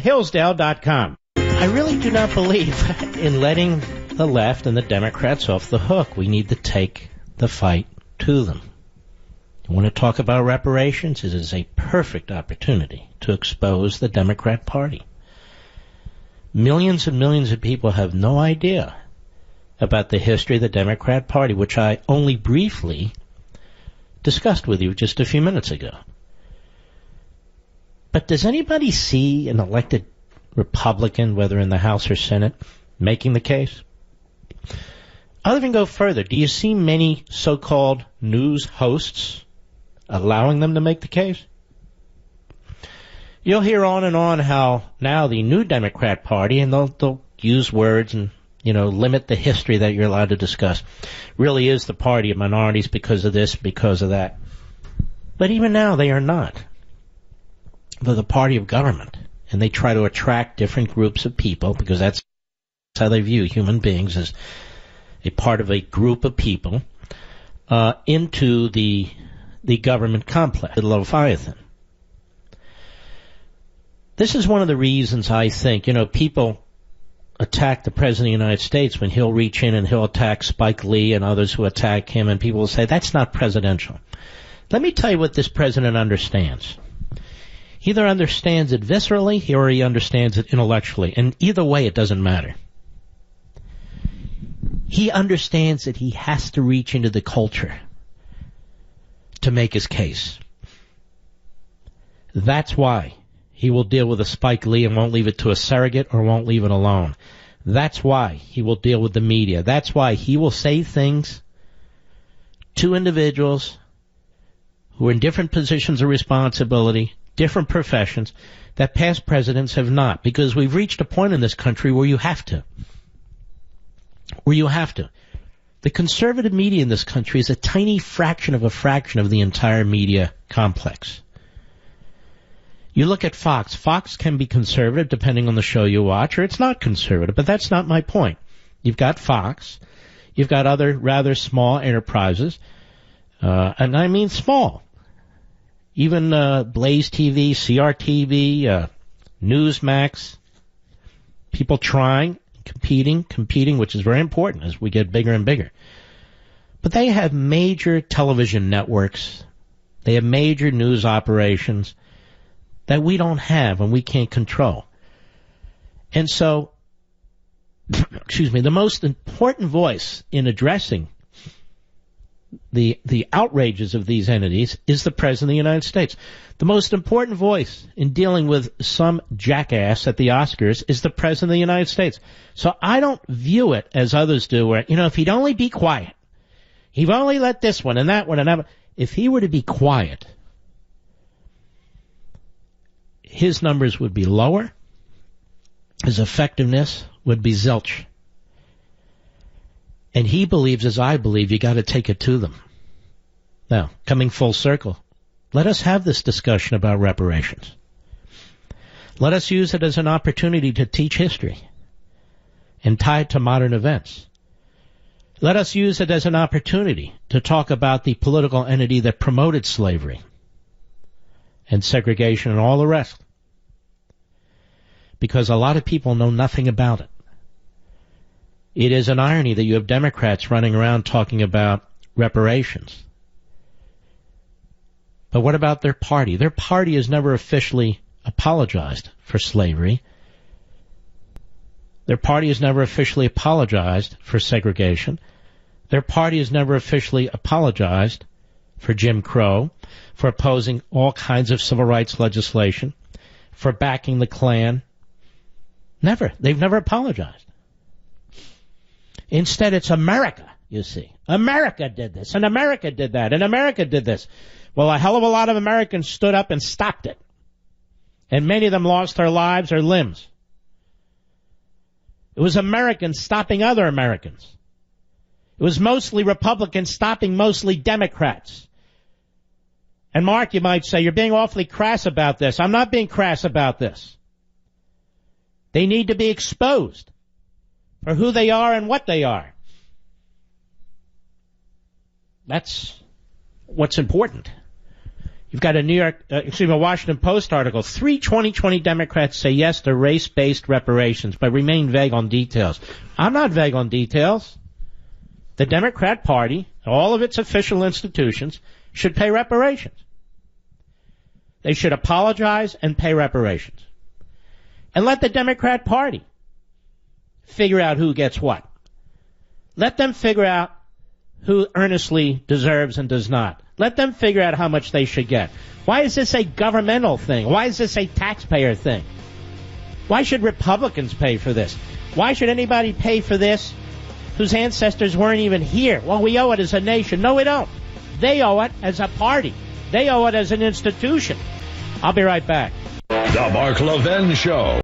Hillsdale.com. I really do not believe in letting the left and the Democrats off the hook. We need to take the fight to them. You want to talk about reparations? It is a perfect opportunity to expose the Democrat Party. Millions and millions of people have no idea about the history of the Democrat Party, which I only briefly discussed with you just a few minutes ago. But does anybody see an elected Republican, whether in the House or Senate, making the case? I'll even go further. Do you see many so-called news hosts allowing them to make the case? You'll hear on and on how now the new Democrat Party, and they'll use words and, limit the history that you're allowed to discuss, really is the party of minorities because of this, because of that. But even now, they are not. They're the party of government, and they try to attract different groups of people, because that's how they view human beings, as a part of a group of people, into the government complex, the Leviathan. This is one of the reasons I think, people attack the President of the United States when he'll reach in and he'll attack Spike Lee and others who attack him, and people will say, that's not presidential. Let me tell you what this president understands. He either understands it viscerally or he understands it intellectually, and either way it doesn't matter. He understands that he has to reach into the culture to make his case. That's why he will deal with a Spike Lee and won't leave it to a surrogate or won't leave it alone. That's why he will deal with the media. That's why he will say things to individuals who are in different positions of responsibility, different professions, that past presidents have not. Because we've reached a point in this country where you have to. The conservative media in this country is a tiny fraction of the entire media complex. You look at Fox. Fox can be conservative depending on the show you watch, or it's not conservative, but that's not my point. You've got Fox. You've got other rather small enterprises, and I mean small. Even Blaze TV, CRTV, Newsmax, people trying, competing, which is very important as we get bigger and bigger. But they have major television networks. They have major news operations that we don't have and we can't control. And so, the most important voice in addressing the outrages of these entities is the President of the United States. The most important voice in dealing with some jackass at the Oscars is the President of the United States. So I don't view it as others do, where, if he'd only be quiet, he'd only let this one and that one and that one. If he were to be quiet, his numbers would be lower, his effectiveness would be zilch. And he believes, as I believe, you got to take it to them. Now, coming full circle, let us have this discussion about reparations. Let us use it as an opportunity to teach history and tie it to modern events. Let us use it as an opportunity to talk about the political entity that promoted slavery and segregation and all the rest. Because a lot of people know nothing about it. It is an irony that you have Democrats running around talking about reparations. But what about their party? Their party has never officially apologized for slavery. Their party has never officially apologized for segregation. Their party has never officially apologized for Jim Crow, for opposing all kinds of civil rights legislation, for backing the Klan. Never. They've never apologized. Instead, it's America, you see. America did this, and America did that, and America did this. Well, a hell of a lot of Americans stood up and stopped it. And many of them lost their lives or limbs. It was Americans stopping other Americans. It was mostly Republicans stopping mostly Democrats. And Mark, you might say, you're being awfully crass about this. I'm not being crass about this. They need to be exposed for who they are and what they are. That's what's important. You've got a Washington Post article. 3 2020 Democrats say yes to race-based reparations, but remain vague on details. I'm not vague on details. The Democrat Party, all of its official institutions, should pay reparations. They should apologize and pay reparations. And let the Democrat Party figure out who gets what. Let them figure out who earnestly deserves and does not. Let them figure out how much they should get. Why is this a governmental thing? Why is this a taxpayer thing? Why should Republicans pay for this? Why should anybody pay for this whose ancestors weren't even here? Well, we owe it as a nation. No, we don't. They owe it as a party. They owe it as an institution. I'll be right back. The Mark Levin Show.